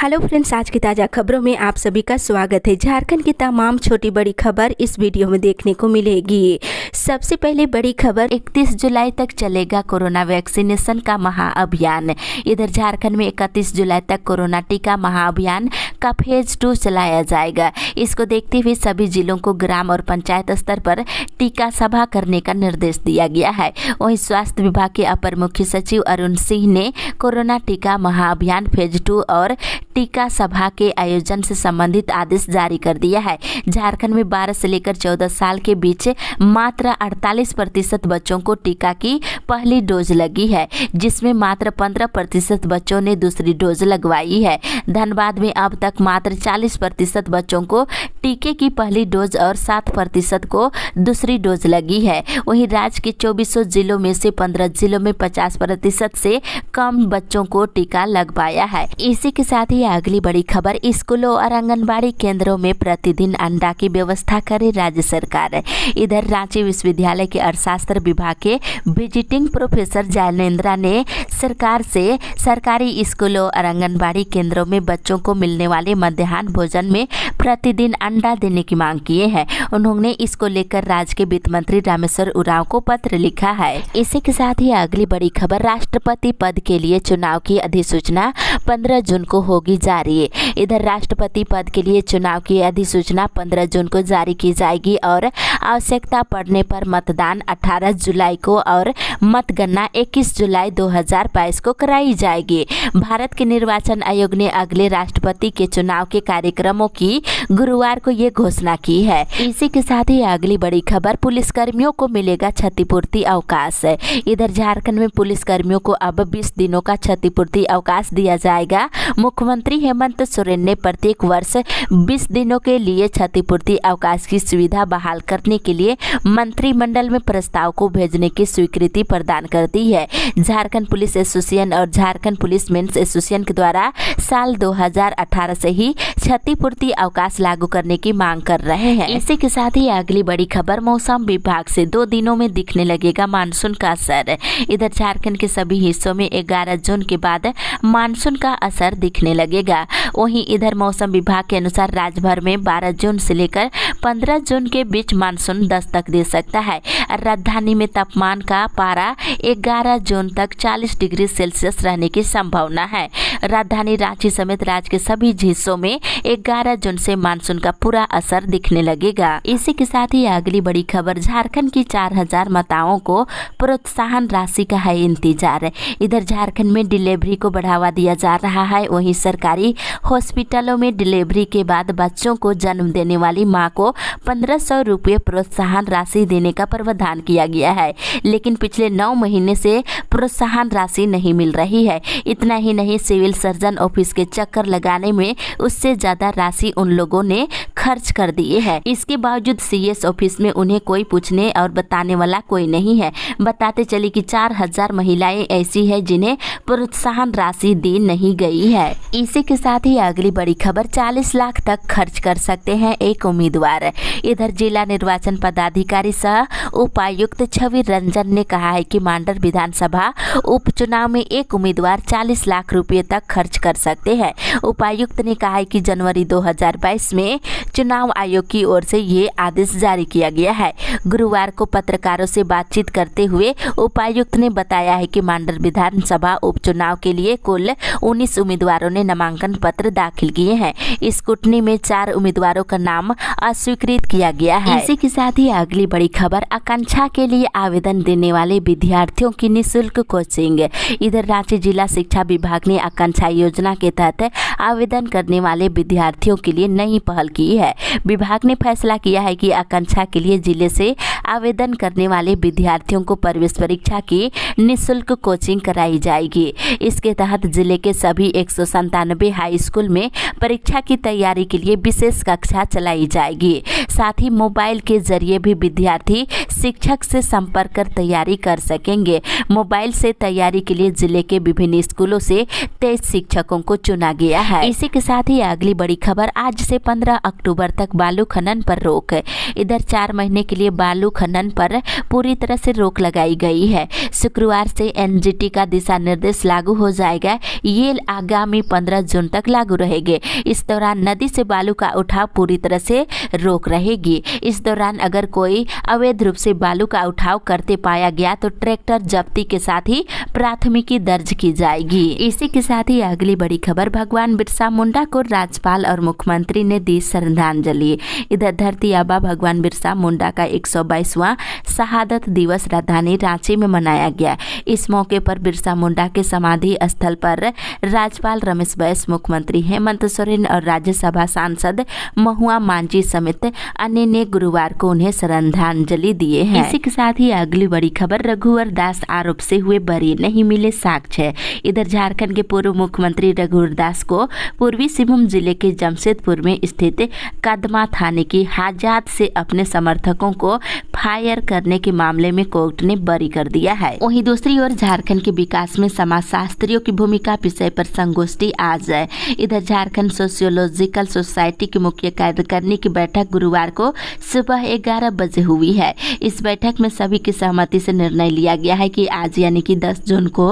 Hello friends, आज की ताज़ा खबरों में आप सभी का स्वागत है। झारखंड की तमाम छोटी बड़ी खबर इस वीडियो में देखने को मिलेगी। सबसे पहले बड़ी खबर, 31 जुलाई तक चलेगा कोरोना वैक्सीनेशन का महाअभियान। इधर झारखंड में 31 जुलाई तक कोरोना टीका महाअभियान का फेज 2 चलाया जाएगा। इसको देखते हुए सभी जिलों को ग्राम और पंचायत स्तर पर टीका सभा करने का निर्देश दिया गया है। वहीं स्वास्थ्य विभाग के अपर मुख्य सचिव अरुण सिंह ने कोरोना टीका महाअभियान फेज 2 और टीका सभा के आयोजन से संबंधित आदेश जारी कर दिया है। झारखंड में 12 से लेकर 14 साल के बीच मात्र 48% बच्चों को टीका की पहली डोज लगी है, जिसमें मात्र 15% बच्चों ने दूसरी डोज लगवाई है। धनबाद में अब तक मात्र 40% बच्चों को टीके की पहली डोज और 7% को दूसरी डोज लगी है। वहीं राज्य के 24 जिलों में से 15 जिलों में 50% से कम बच्चों को टीका लग पाया है। इसी के साथ ही अगली बड़ी खबर, स्कूलों और आंगनबाड़ी केंद्रों में प्रतिदिन अंडा की व्यवस्था करे राज्य सरकार। इधर रांची विश्वविद्यालय के अर्थशास्त्र विभाग के विजिटिंग प्रोफेसर जैनेन्द्रा ने सरकार से सरकारी स्कूलों और आंगनबाड़ी केंद्रों में बच्चों को मिलने वाले मध्याह्न भोजन में प्रतिदिन अंडा देने की मांग की है। उन्होंने इसको लेकर राज्य के वित्त मंत्री रामेश्वर उरांव को पत्र लिखा है। इसी के साथ ही अगली बड़ी खबर, राष्ट्रपति पद के लिए चुनाव की अधिसूचना 15 जून को होगी जारी। इधर राष्ट्रपति पद के लिए चुनाव की अधिसूचना 15 जून को जारी की जाएगी और आवश्यकता पड़ने पर मतदान 18 जुलाई को और मतगणना 21 जुलाई 2022 को कराई जाएगी। भारत के निर्वाचन आयोग ने अगले राष्ट्रपति के चुनाव के कार्यक्रमों की गुरुवार को ये घोषणा की है। इसी के साथ ही अगली बड़ी खबर, पुलिसकर्मियों को मिलेगा क्षतिपूर्ति अवकाश। इधर झारखंड में पुलिसकर्मियों को अब 20 दिनों का क्षतिपूर्ति अवकाश दिया जाएगा। मुख्यमंत्री हेमंत सोरेन ने प्रत्येक वर्ष 20 दिनों के लिए क्षतिपूर्ति अवकाश की सुविधा बहाल करने के लिए मंत्रिमंडल में प्रस्ताव को भेजने की स्वीकृति प्रदान कर दी है। झारखंड पुलिस एसोसिएशन और झारखंड पुलिस मेंस एसोसिएशन के द्वारा साल 2018 से ही क्षतिपूर्ति अवकाश लागू करने की मांग कर रहे हैं। इसी के साथ ही अगली बड़ी खबर, मौसम विभाग से 2 दिनों में दिखने लगेगा मानसून का असर। इधर झारखंड के सभी हिस्सों में 11 जून के बाद मानसून का असर दिखने लगेगा। वहीं इधर मौसम विभाग के अनुसार राज्य भर में 12 जून से लेकर 15 जून के बीच मानसून दस्तक दे सकता है। राजधानी में तापमान का पारा 11 जून तक 40 डिग्री सेल्सियस रहने की संभावना है। राजधानी रांची समेत राज्य के सभी हिस्सों में 11 जून से मानसून का पूरा असर दिखने लगेगा। इसी के साथ ही अगली बड़ी खबर, झारखंड की 4000 माताओं को प्रोत्साहन राशि का है इंतजार। इधर झारखंड में डिलीवरी को बढ़ावा दिया जा रहा है। वहीं सरकारी हॉस्पिटलों में डिलीवरी के बाद बच्चों को जन्म देने वाली मां को 1500 रुपये प्रोत्साहन राशि देने का प्रावधान किया गया है, लेकिन पिछले 9 महीने से प्रोत्साहन राशि नहीं मिल रही है। इतना ही नहीं, सिविल सर्जन ऑफिस के चक्कर लगाने में उससे ज्यादा राशि उन लोगों ने खर्च कर दिए है। इसके बावजूद सीएस ऑफिस में उन्हें कोई पूछने और बताने वाला कोई नहीं है। बताते चले कि 4000 महिलाएं ऐसी है जिन्हें प्रोत्साहन राशि दी नहीं गई है। इसी के साथ ही अगली बड़ी खबर, 40 लाख तक खर्च कर सकते हैं एक उम्मीदवार। इधर जिला निर्वाचन पदाधिकारी सह उपायुक्त छवि रंजन ने कहा है कि मांडर विधानसभा उपचुनाव में एक उम्मीदवार 40 लाख रुपए तक खर्च कर सकते हैं। उपायुक्त ने कहा है कि जनवरी 2022 में चुनाव आयोग की ओर से ये आदेश जारी किया गया है। गुरुवार को पत्रकारों से बातचीत करते हुए उपायुक्त ने बताया है कि मांडर विधानसभा उपचुनाव के लिए कुल 19 उम्मीदवारों ने नामांकन पत्र दाखिल किए हैं। स्क्रूटनी में 4 उम्मीदवारों का नाम अस्वीकृत किया गया है। इसी के साथ ही अगली बड़ी खबर, आकांक्षा के लिए आवेदन देने वाले विद्यार्थियों की निःशुल्क कोचिंग। इधर रांची जिला शिक्षा विभाग ने आकांक्षा योजना के तहत आवेदन करने वाले विद्यार्थियों के लिए नई पहल की है। विभाग ने फैसला किया है कि आकांक्षा के लिए जिले से आवेदन करने वाले विद्यार्थियों को प्रवेश परीक्षा की निःशुल्क कोचिंग कराई जाएगी। इसके तहत जिले के सभी 197 हाई स्कूल में परीक्षा की तैयारी के लिए विशेष कक्षा चलाई जाएगी। साथ ही मोबाइल के जरिए भी विद्यार्थी शिक्षक से संपर्क कर तैयारी कर सकेंगे। मोबाइल से तैयारी के लिए जिले के विभिन्न स्कूलों से 23 शिक्षकों को चुना गया है। इसी के साथ ही अगली बड़ी खबर, आज से 15 अक्टूबर तक बालू खनन पर रोक। इधर 4 महीने के लिए बालू खनन पर पूरी तरह से रोक लगाई गई है। शुक्रवार से एनजीटी का दिशा निर्देश लागू हो जाएगा। ये आगामी 15 जून तक लागू रहेंगे। इस दौरान नदी से बालू का उठाव पूरी तरह से रोक रहेगी। इस दौरान अगर कोई अवैध रूप से बालू का उठाव करते पाया गया तो ट्रैक्टर जब्ती के साथ ही प्राथमिकी दर्ज की जाएगी। इसी के साथ ही अगली बड़ी खबर, भगवान बिरसा मुंडा को राज्यपाल और मुख्यमंत्री ने दी श्रद्धांजलि। इधर धरती आबा भगवान बिरसा मुंडा का 122वां शहादत दिवस राजधानी रांची में मनाया गया। इस मौके पर बिरसा मुंडा के समाधि स्थल पर राज्यपाल रमेश बैस, मुख्यमंत्री हेमंत सोरेन और राज्यसभा सांसद महुआ मांझी समेत अन्य ने गुरुवार को उन्हें श्रद्धांजलि दिए हैं। इसी के साथ ही अगली बड़ी खबर, रघुवर दास आरोप से हुए बरी, नहीं मिले साक्ष्य। इधर झारखंड के पूर्व मुख्यमंत्री रघुवर दास को पूर्वी सिंहभूम जिले के जमशेदपुर में स्थित कदमा थाने की हाजत से अपने समर्थकों को फायर करने के मामले में कोर्ट ने बरी कर दिया है। वहीं दूसरी ओर झारखंड के विकास में समाजशास्त्रियों की भूमिका विषय पर संगोष्ठी आज है। इधर झारखंड सोशियोलॉजिकल सोसाइटी की मुख्य कार्यकारिणी की बैठक गुरुवार को सुबह 11 बजे हुई है। इस बैठक में सभी की सहमति से निर्णय लिया गया है कि आज यानी कि 10 जून को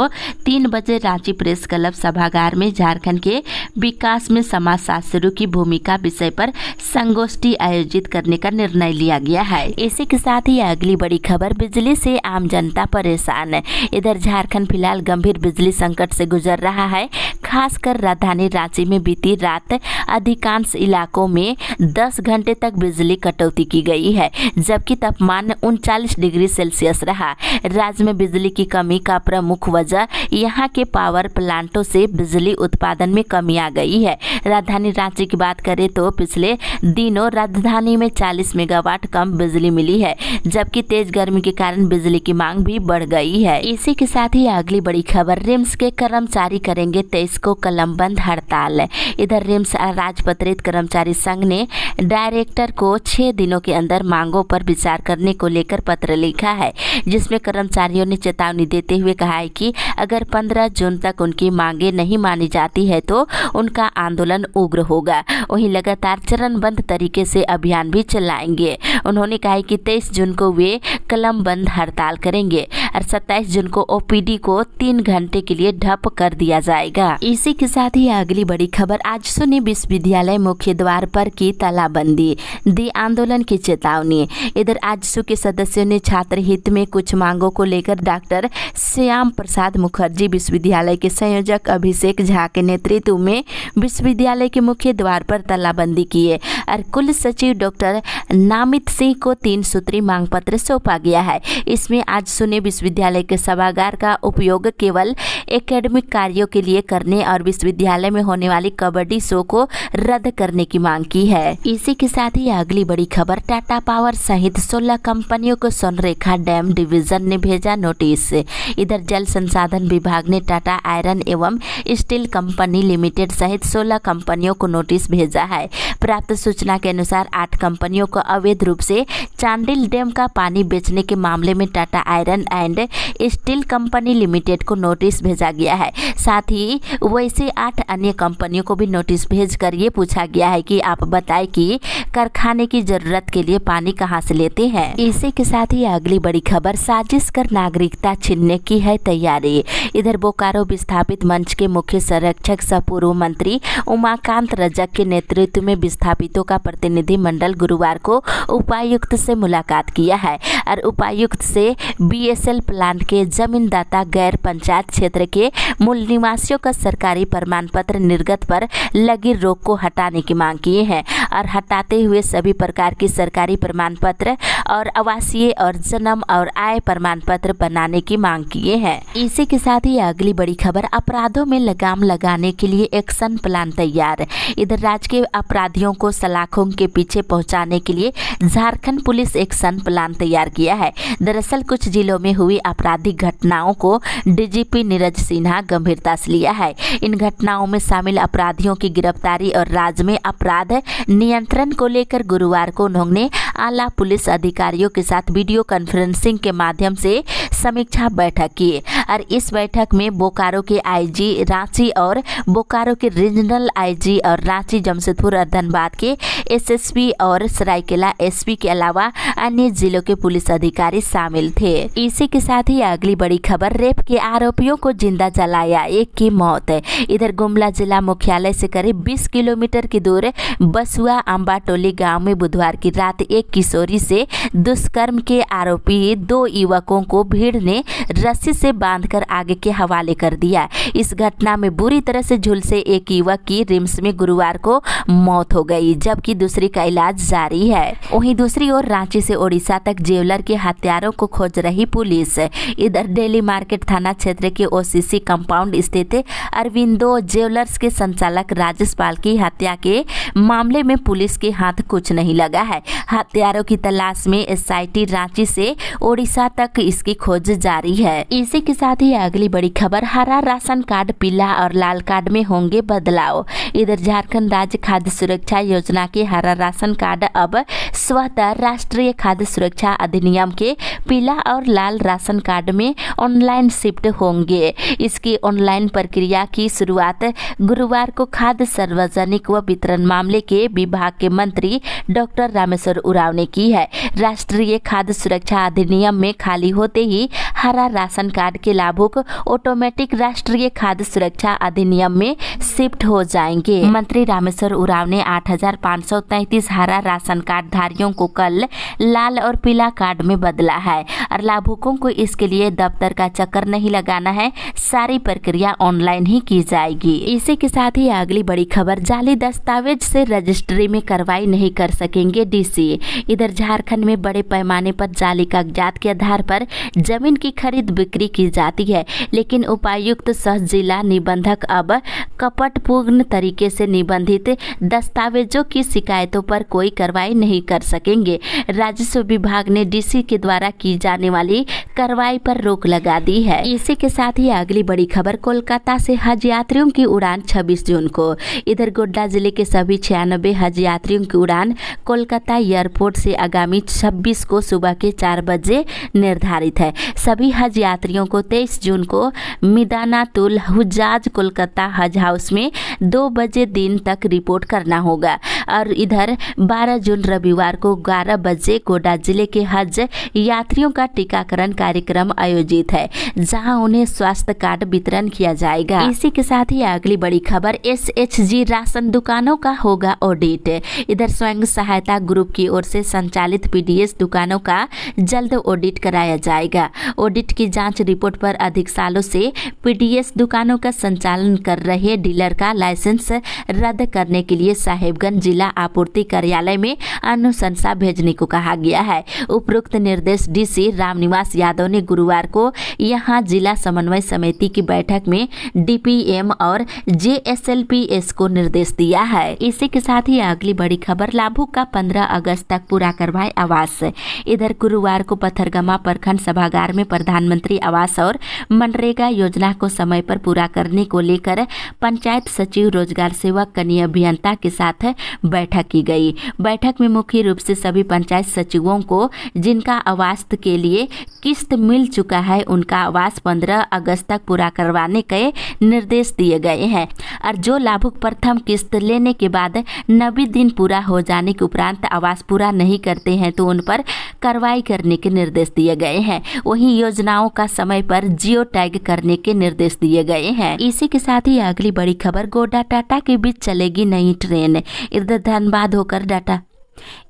3 बजे रांची प्रेस क्लब सभागार में झारखंड के विकास में समाजशास्त्रियों की भूमिका विषय पर संगोष्ठी आयोजित करने का निर्णय लिया गया है। इसी के साथ ही अगली बड़ी खबर, बिजली से आम जनता परेशान। इधर झारखंड फिलहाल गंभीर बिजली संकट से गुजर रहा है। खासकर राजधानी रांची में बीती रात अधिकांश इलाकों में 10 घंटे तक बिजली कटौती की गई है, जबकि तापमान 39 डिग्री सेल्सियस रहा। राज्य में बिजली की कमी का प्रमुख वजह यहां के पावर प्लांटों से बिजली उत्पादन में कमी आ गई है। राजधानी रांची की बात करें तो पिछले दिनों राजधानी में 40 मेगावाट कम बिजली मिली है, जबकि तेज गर्मी के कारण बिजली की मांग भी बढ़ गई है। इसी के साथ ही अगली बड़ी खबर, रिम्स के कर्मचारी करेंगे 23 को कलमबंद हड़ताल। इधर रिम्स राजपत्रित कर्मचारी संघ ने डायरेक्टर को 6 दिनों के अंदर मांगों पर विचार करने को लेकर पत्र लिखा है, जिसमें कर्मचारियों ने चेतावनी देते हुए कहा है कि अगर 15 जून तक उनकी मांगे नहीं मानी जाती है तो उनका आंदोलन उग्र होगा। वहीं लगातार चरणबद्ध तरीके से अभियान भी चलाएंगे। उन्होंने कहा है कि 23 जून को वे कलमबंद हड़ताल करेंगे और 27 जून को ओपीडी को 3 घंटे के लिए ठप कर दिया जाएगा। इसी के साथ ही अगली बड़ी खबर, आजसू ने विश्वविद्यालय मुख्य द्वार पर की तालाबंदी, दी आंदोलन की चेतावनी। इधर आजसू के सदस्यों ने छात्र हित में कुछ मांगों को लेकर डॉक्टर श्याम प्रसाद मुखर्जी विश्वविद्यालय के संयोजक अभिषेक झा के नेतृत्व में विश्वविद्यालय के मुख्य द्वार पर तालाबंदी की है और कुल सचिव डॉक्टर नामित सिंह को 3 सूत्री मांग पत्र सौंपा गया है। इसमें आजसू ने विश्वविद्यालय के सभागार का उपयोग केवल एकेडमिक कार्यों के लिए करने और विश्वविद्यालय में होने वाली कबड्डी शो को रद्द करने की मांग की है। इसी के साथ ही अगली बड़ी खबर, टाटा पावर सहित 16 कंपनियों को सोनरेखा डैम डिवीजन ने भेजा नोटिस। इधर जल संसाधन विभाग ने टाटा आयरन एवं स्टील कंपनी लिमिटेड सहित 16 कंपनियों को नोटिस भेजा है। प्राप्त सूचना के अनुसार 8 कंपनियों को अवैध रूप से चांडिल डैम का पानी बेचने के मामले में Tata iron and steel company limited को नोटिस भेजा गया है। साथ ही वैसे 8 अन्य कंपनियों को भी नोटिस भेजकर ये पूछा गया है कि आप बताएं कि कारखाने की जरूरत के लिए पानी कहां से लेते हैं। इसी के साथ ही अगली बड़ी खबर, साजिश कर नागरिकता छीनने की है तैयारी। इधर बोकारो विस्थापित मंच के मुख्य संरक्षक सह पूर्व मंत्री उमाकांत रजक के नेतृत्व में विस्थापितों का प्रतिनिधि मंडल गुरुवार को उपायुक्त से मुलाकात किया है और उपायुक्त से बीएसएल प्लांट के जमीनदाता गैर पंचायत क्षेत्र के मूल निवासियों का सरकारी प्रमाण पत्र निर्गत पर लगी रोक को हटाने की मांग की है और हटाते हुए सभी प्रकार की सरकारी प्रमाण पत्र और आवासीय और जन्म और आय प्रमाण पत्र बनाने की मांग किए हैं। इसी के साथ ही अगली बड़ी खबर, अपराधों में लगाम लगाने के लिए एक्शन प्लान तैयार। इधर राज्य के अपराधियों को सलाखों के पीछे पहुंचाने के लिए झारखंड पुलिस एक्शन प्लान तैयार किया है। दरअसल कुछ जिलों में हुई आपराधिक घटनाओं को डीजीपी नीरज सिन्हा गंभीरता से लिया है। इन घटनाओं में शामिल अपराधियों की गिरफ्तारी और राज्य में अपराध नियंत्रण को लेकर गुरुवार को उन्होंने आला पुलिस अधिकारियों के साथ वीडियो कॉन्फ्रेंसिंग के माध्यम से समीक्षा बैठक की और इस बैठक में बोकारो के आईजी रांची और बोकारो के रीजनल आईजी और रांची, जमशेदपुर और धनबाद के एसएसपी और सरायकेला एसपी के अलावा अन्य जिलों के पुलिस अधिकारी शामिल थे। इसी के साथ ही अगली बड़ी खबर, रेप के आरोपियों को जिंदा जलाया, एक की मौत। इधर गुमला जिला मुख्यालय से करीब 20 किलोमीटर की दूर बसुआ अंबाटोली गांव में बुधवार की रात एक किशोरी से दुष्कर्म के आरोपी 2 युवकों को भीड़ ने रस्सी से बांधकर आगे के हवाले कर दिया। इस घटना में बुरी तरह से झुलसे एक युवक की रिम्स में गुरुवार को मौत हो गई, जबकि दूसरी का इलाज जारी है। वहीं दूसरी ओर रांची से ओडिशा तक जेवलर के हत्यारों को खोज रही पुलिस। इधर डेली मार्केट थाना क्षेत्र के ओसीसी कंपाउंड स्थित अरविंदो जेवलर्स के संचालक राजेश पाल की हत्या के मामले में पुलिस के हाथ कुछ नहीं लगा है। हत्यारों की तलाश में एसआईटी रांची से ओडिशा तक इसकी खोज जारी है। इसी के साथ ही अगली बड़ी खबर, हरा राशन कार्ड, पीला और लाल कार्ड में होंगे बदलाव। इधर झारखंड राज्य खाद्य सुरक्षा योजना के हरा राशन कार्ड अब स्वतः राष्ट्रीय खाद्य सुरक्षा अधिनियम के पीला और लाल राशन कार्ड में ऑनलाइन शिफ्ट होंगे। इसकी ऑनलाइन प्रक्रिया की शुरुआत गुरुवार को खाद्य सार्वजनिक व वितरण मामले के विभाग के मंत्री डॉक्टर रामेश्वर उरांव ने की है। राष्ट्रीय खाद्य सुरक्षा अधिनियम में खाली होते ही हरा राशन कार्ड के लाभुक ऑटोमेटिक राष्ट्रीय खाद्य सुरक्षा अधिनियम में शिफ्ट हो जाएंगे। मंत्री रामेश्वर उरांव ने 8,533 हरा राशन कार्ड धारियों को कल लाल और पीला कार्ड में बदला है और लाभुकों को इसके लिए दफ्तर का चक्कर नहीं लगाना है, सारी प्रक्रिया ऑनलाइन ही की जाएगी। इसी के साथ ही अगली बड़ी खबर, जाली दस्तावेज से रजिस्ट्री में कार्रवाई नहीं कर सकेंगे डीसी। इधर झारखंड में बड़े पैमाने पर जाली कागजात के आधार पर जमीन की खरीद बिक्री की जाती है, लेकिन उपायुक्त सह जिला निबंधक अब कपटपूर्ण तरीके से निबंधित दस्तावेजों की शिकायतों पर कोई कार्रवाई नहीं कर सकेंगे। राजस्व विभाग ने डीसी के द्वारा की जाने वाली कार्रवाई पर रोक लगा दी है। इसी के साथ ही अगली बड़ी खबर, कोलकाता से हज यात्रियों की उड़ान 26 जून को। इधर गोड्डा जिले के सभी 96 हज यात्रियों की उड़ान कोलकाता एयरपोर्ट से आगामी 26 को सुबह के 4 बजे निर्धारित है। सभी हज यात्रियों को 23 जून को मिदानातुल हुज्जाज कोलकाता हज हाउस में 2 बजे दिन तक रिपोर्ट करना होगा और इधर 12 जून रविवार को 11 बजे गोड्डा जिले के हज यात्रियों का टीकाकरण कार्यक्रम आयोजित है, जहां उन्हें स्वास्थ्य कार्ड वितरण किया जाएगा। इसी के साथ ही अगली बड़ी खबर, एसएचजी राशन दुकानों का होगा ऑडिट। इधर स्वयं सहायता ग्रुप की ओर से संचालित पीडीएस दुकानों का जल्द ऑडिट कराया जाएगा। ऑडिट की जांच रिपोर्ट पर अधिक सालों से पीडीएस दुकानों का संचालन कर रहे डीलर का लाइसेंस रद्द करने के लिए साहेबगंज जिला आपूर्ति कार्यालय में अनुशंसा भेजने को कहा गया है। उपरोक्त निर्देश डीसी रामनिवास यादव ने गुरुवार को यहां जिला समन्वय समिति की बैठक में डीपीएम और जेएसएलपीएस को निर्देश दिया है। इसी के साथ ही अगली बड़ी खबर, लाभुक का 15 अगस्त तक पूरा करवाए आवास। इधर गुरुवार को पथरगामा प्रखंड सभागार में प्रधानमंत्री आवास और मनरेगा योजना को समय पर पूरा करने को लेकर पंचायत सचिव, रोजगार सेवक, कनीय अभियंता के साथ बैठक की गई। बैठक में मुख्य रूप से सभी पंचायत सचिवों को जिनका आवास के लिए किस्त मिल चुका है उनका आवास 15 अगस्त तक पूरा करवाने के निर्देश दिए गए हैं और जो लाभुक प्रथम किस्त लेने के बाद 90 दिन पूरा हो जाने के उपरांत आवास पूरा नहीं करते हैं तो उन पर कार्रवाई करने के निर्देश दिए गए हैं। वहीं योजनाओं का समय पर जियो टैग करने के निर्देश दिए गए हैं। इसी के साथ ही अगली बड़ी खबर, गोड्डा टाटा के बीच चलेगी नई ट्रेन। इधर धनबाद होकर डाटा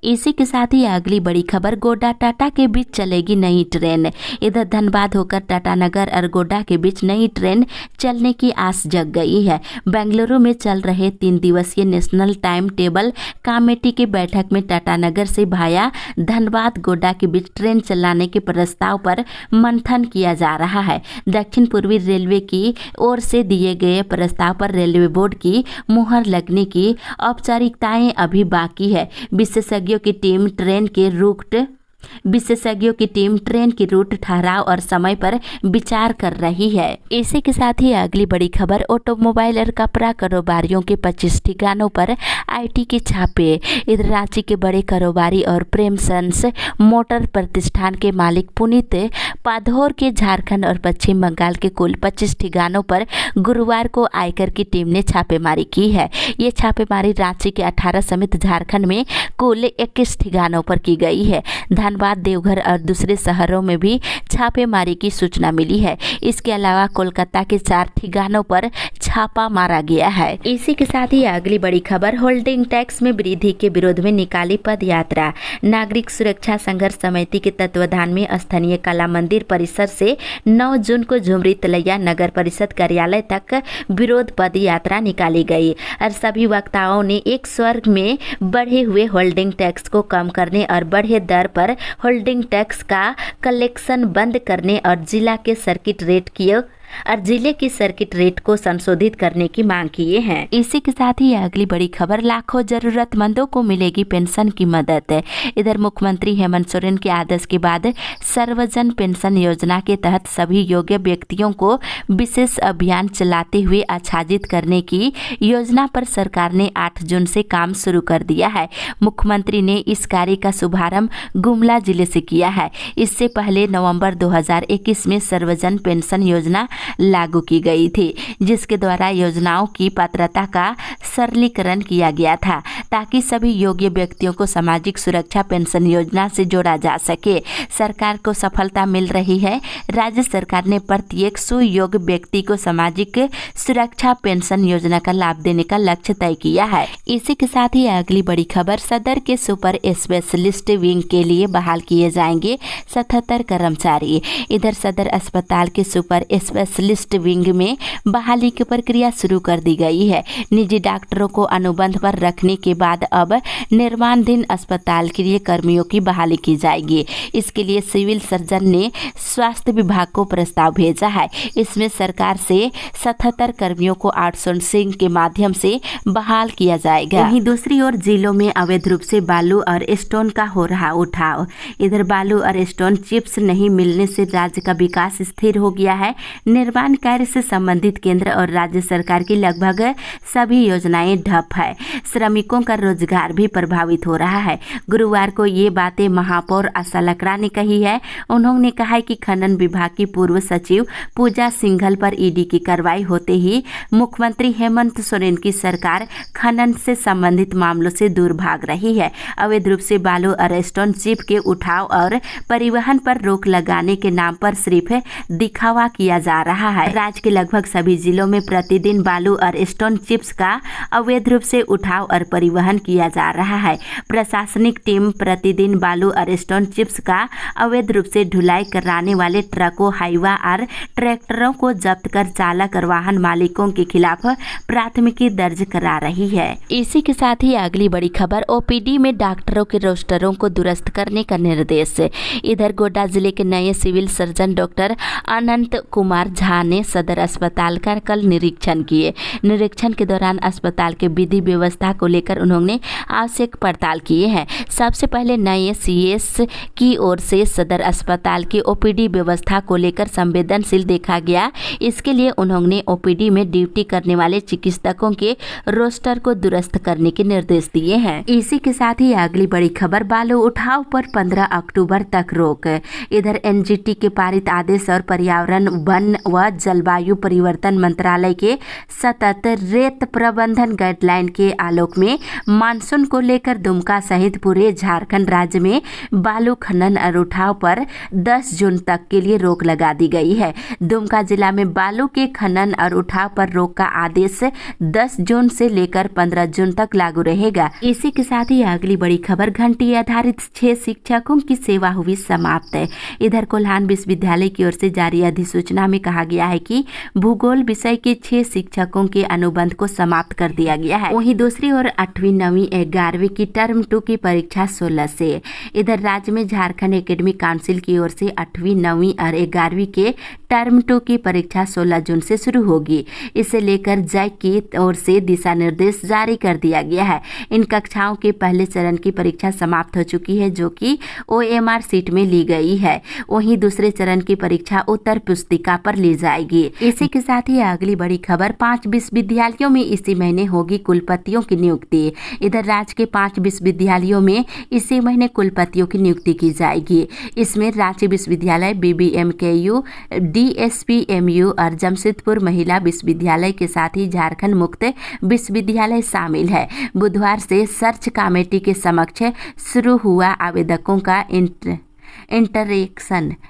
इसी के साथ ही अगली बड़ी खबर, गोड्डा टाटा के बीच चलेगी नई ट्रेन। इधर धनबाद होकर टाटानगर और गोड्डा के बीच नई ट्रेन चलने की आस जग गई है। बेंगलुरु में चल रहे 3 दिवसीय नेशनल टाइम टेबल कमेटी की बैठक में टाटानगर से भाया धनबाद गोड्डा के बीच ट्रेन चलाने के प्रस्ताव पर मंथन किया जा रहा है। दक्षिण पूर्वी रेलवे की ओर से दिए गए प्रस्ताव पर रेलवे बोर्ड की मुहर लगने की औपचारिकताएं अभी बाकी है। विशेषज्ञों की टीम ट्रेन के रूट विशेषज्ञों की टीम ट्रेन की रूट, ठहराव और समय पर विचार कर रही है। इसी के साथ ही अगली बड़ी खबर, ऑटोमोबाइल और कपड़ा कारोबारियों के 25 ठिकानों पर आईटी के छापे। इधर रांची के बड़े कारोबारी और प्रेमसंस मोटर प्रतिष्ठान के मालिक पुनीत पाधोर के झारखंड और पश्चिम बंगाल के कुल 25 ठिकानों पर गुरुवार को आयकर की टीम ने छापेमारी की है। ये छापेमारी रांची के 18 समेत झारखंड में कुल 21 ठिकानों पर की गई है। धनबाद, देवघर और दूसरे शहरों में भी छापेमारी की सूचना मिली है। इसके अलावा कोलकाता के 4 ठिकानों पर छापा मारा गया है। इसी के साथ ही अगली बड़ी खबर, होल्डिंग टैक्स में वृद्धि के विरोध में निकाली पद यात्रा। नागरिक सुरक्षा संघर्ष समिति के तत्वाधान में स्थानीय कला मंदिर परिसर से 9 जून को झुमरी तलैया नगर परिषद कार्यालय तक विरोध पद यात्रा निकाली गई और सभी वक्ताओं ने एक स्वर में बढ़े हुए होल्डिंग टैक्स को कम करने और बढ़े दर पर होल्डिंग टैक्स का कलेक्शन बंद करने और जिले की सर्किट रेट को संशोधित करने की मांग किए हैं। इसी के साथ ही अगली बड़ी खबर, लाखों जरूरतमंदों को मिलेगी पेंशन की मदद। इधर मुख्यमंत्री हेमंत सोरेन के आदेश के बाद सर्वजन पेंशन योजना के तहत सभी योग्य व्यक्तियों को विशेष अभियान चलाते हुए आच्छादित करने की योजना पर सरकार ने 8 जून से काम शुरू कर दिया है। मुख्यमंत्री ने इस कार्य का शुभारंभ गुमला जिले से किया है। इससे पहले नवंबर 2021 में सर्वजन पेंशन योजना लागू की गई थी, जिसके द्वारा योजनाओं की पात्रता का सरलीकरण किया गया था ताकि सभी योग्य व्यक्तियों को सामाजिक सुरक्षा पेंशन योजना से जोड़ा जा सके। सरकार को सफलता मिल रही है। राज्य सरकार ने प्रत्येक सुयोग्य व्यक्ति को सामाजिक सुरक्षा पेंशन योजना का लाभ देने का लक्ष्य तय किया है। इसी के साथ ही अगली बड़ी खबर, सदर के सुपर स्पेशलिस्ट विंग के लिए बहाल किए जाएंगे 77 कर्मचारी। इधर सदर अस्पताल के सुपर स्पेशलिस्ट विंग में बहाली की प्रक्रिया शुरू कर दी गई है। निजी डॉक्टरों को अनुबंध पर रखने के बाद अब निर्माणाधीन अस्पताल के लिए कर्मियों की बहाली की जाएगी। इसके लिए सिविल सर्जन ने स्वास्थ्य विभाग को प्रस्ताव भेजा है। इसमें सरकार से 77 कर्मियों को आउटसोर्सिंग के माध्यम से बहाल किया जाएगा। वहीं दूसरी ओर जिलों में अवैध रूप से बालू और स्टोन का हो रहा उठाव। इधर बालू और स्टोन चिप्स नहीं मिलने से राज्य का विकास स्थिर हो गया है। निर्माण कार्य से संबंधित केंद्र और राज्य सरकार की लगभग सभी योजनाएं ठप है। श्रमिकों का रोजगार भी प्रभावित हो रहा है। गुरुवार को ये बातें महापौर आशा लकड़ा ने कही है। उन्होंने कहा है कि खनन विभाग की पूर्व सचिव पूजा सिंघल पर ईडी की कार्रवाई होते ही मुख्यमंत्री हेमंत सोरेन की सरकार खनन से संबंधित मामलों से दूर भाग रही है। अवैध रूप से बालू और स्टोन चिप के उठाव और परिवहन पर रोक लगाने के नाम पर सिर्फ दिखावा किया जा रहा है। राज्य के लगभग सभी जिलों में प्रतिदिन बालू और स्टोन चिप्स का अवैध रूप से उठाव और परिवहन किया जा रहा है। प्रशासनिक टीम प्रतिदिन बालू और स्टोन चिप्स का अवैध रूप से ढुलाई कराने वाले ट्रकों, हाईवा और ट्रैक्टरों को जब्त कर चालक और वाहन मालिकों के खिलाफ प्राथमिकी दर्ज करा रही है। इसी के साथ ही अगली बड़ी खबर, ओपीडी में डॉक्टरों के रोस्टरों को दुरुस्त करने का निर्देश। इधर गोड्डा जिले के नए सिविल सर्जन डॉक्टर अनंत कुमार झा ने सदर अस्पताल का कल निरीक्षण किए। निरीक्षण के दौरान अस्पताल के विधि व्यवस्था को लेकर उन्होंने आवश्यक पड़ताल किए हैं। सबसे पहले नए सीएस की ओर से सदर अस्पताल की ओपीडी व्यवस्था को लेकर संवेदनशील देखा गया। इसके लिए उन्होंने ओपीडी में ड्यूटी करने वाले चिकित्सकों के रोस्टर को दुरुस्त करने के निर्देश दिए हैं। इसी के साथ ही अगली बड़ी खबर, बालू उठाव पर 15 अक्टूबर तक रोक। इधर एनजीटी के पारित आदेश और पर्यावरण, वन व जलवायु परिवर्तन मंत्रालय के सतत रेत प्रबंधन गाइडलाइन के आलोक में मानसून को लेकर दुमका सहित पूरे झारखंड राज्य में बालू खनन और उठाव पर 10 जून तक के लिए रोक लगा दी गई है। दुमका जिला में बालू के खनन और उठाव पर रोक का आदेश 10 जून से लेकर 15 जून तक लागू रहेगा। इसी के साथ ही अगली बड़ी खबर, घंटी आधारित 6 शिक्षकों की सेवा हुई समाप्त। इधर कोल्हान विश्वविद्यालय की ओर से जारी अधिसूचना में कहा गया है कि भूगोल विषय के 6 शिक्षकों के अनुबंध को समाप्त कर दिया गया है। वहीं दूसरी ओर 8वीं 9वीं 11वीं की टर्म 2 की परीक्षा 16 से। इधर राज्य में झारखंड एकेडमिक काउंसिल की ओर से 8वीं 9वीं और 11वीं के टर्म 2 की परीक्षा 16 जून से शुरू होगी। इसे लेकर जैक की ओर से दिशा निर्देश जारी कर दिया गया है। इन कक्षाओं के पहले चरण की परीक्षा समाप्त हो चुकी है, जो कि OMR सीट में ली गई है। वहीं दूसरे चरण की परीक्षा उत्तर पुस्तिका पर ली जाएगी। इसी के साथ ही अगली बड़ी खबर, 5 विश्वविद्यालयों में इसी महीने होगी कुलपतियों की नियुक्ति। इधर राज्य के 5 विश्वविद्यालयों में इसी महीने कुलपतियों की नियुक्ति की जाएगी। इसमें रांची विश्वविद्यालय, BBMKU, DSPMU और जमशेदपुर महिला विश्वविद्यालय के साथ ही झारखंड मुक्त विश्वविद्यालय शामिल है। बुधवार से सर्च कमेटी के समक्ष शुरू हुआ आवेदकों का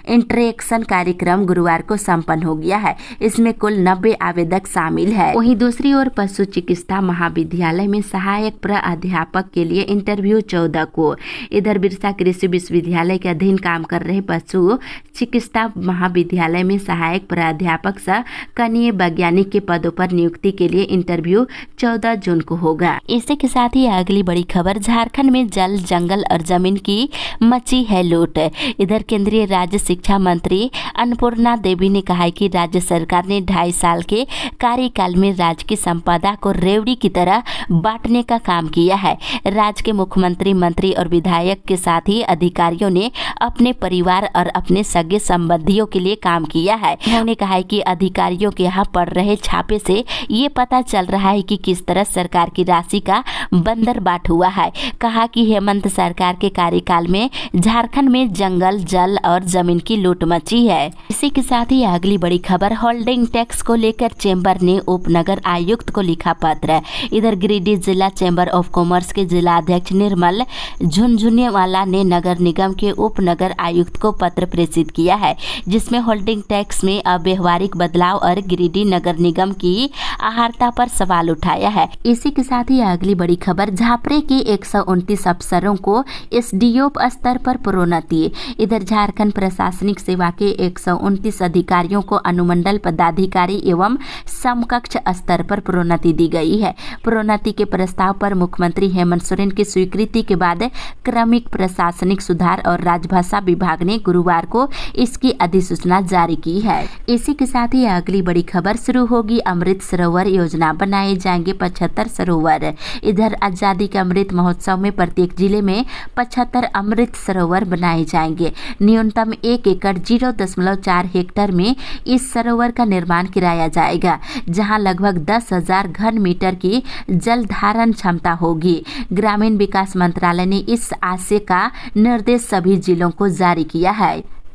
इंटरेक्शन कार्यक्रम गुरुवार को संपन्न हो गया है। इसमें कुल 90 आवेदक शामिल है। वहीं दूसरी ओर पशु चिकित्सा महाविद्यालय में सहायक प्राध्यापक के लिए इंटरव्यू 14 को। इधर बिरसा कृषि विश्वविद्यालय के अधीन काम कर रहे पशु चिकित्सा महाविद्यालय में सहायक प्राध्यापक सह कनीय वैज्ञानिक के पदों पर नियुक्ति के लिए इंटरव्यू 14 जून को होगा। इसी के साथ ही अगली बड़ी खबर, झारखंड में जल, जंगल और जमीन की मची है लूट। इधर केंद्रीय राज्य शिक्षा मंत्री अन्नपूर्णा देवी ने कहा है कि राज्य सरकार ने 2.5 साल के कार्यकाल में राज्य की संपदा को रेवड़ी की तरह बांटने का काम किया है। राज्य के मुख्यमंत्री, मंत्री और विधायक के साथ ही अधिकारियों ने अपने परिवार और अपने सगे संबंधियों के लिए काम किया है। उन्होंने कहा है कि अधिकारियों के यहाँ पड़ रहे छापे से ये पता चल रहा है कि किस तरह सरकार की राशि का बंदरबाट हुआ है। कहा कि हेमंत सरकार के कार्यकाल में झारखंड में जंगल, जल और जमीन की लूट मची है। इसी के साथ ही अगली बड़ी खबर, होल्डिंग टैक्स को लेकर चेंबर ने उपनगर आयुक्त को लिखा पत्र। इधर गिरिडीह जिला चेंबर ऑफ कॉमर्स के जिला अध्यक्ष निर्मल झुनझुनवाला ने नगर निगम के उपनगर आयुक्त को पत्र प्रेषित किया है, जिसमें होल्डिंग टैक्स में अव्यवहारिक बदलाव और गिरिडीह नगर निगम की अहर्ता पर सवाल उठाया है। इसी के साथ ही अगली बड़ी खबर, झापरे के 129 अफसरों को SDO स्तर पर प्रोन्नति। इधर झारखंड प्रशासनिक सेवा के 129 अधिकारियों को अनुमंडल पदाधिकारी एवं समकक्ष स्तर पर प्रोन्नति दी गई है। प्रोन्नति के प्रस्ताव पर मुख्यमंत्री हेमंत सोरेन की स्वीकृति के बाद क्रमिक प्रशासनिक सुधार और राजभाषा विभाग ने गुरुवार को इसकी अधिसूचना जारी की है। इसी के साथ ही अगली बड़ी खबर, शुरू होगी अमृत सरोवर योजना, बनाए जाएंगे 75 सरोवर। इधर आजादी के अमृत महोत्सव में प्रत्येक जिले में 75 अमृत सरोवर बनाए जाएंगे। न्यूनतम 1 एकड़ 0.4 हेक्टेयर में इस सरोवर का निर्माण कराया जाएगा, जहां लगभग 10,000 घन मीटर की जल धारण क्षमता होगी। ग्रामीण विकास मंत्रालय ने इस आशय का निर्देश सभी जिलों को जारी किया है।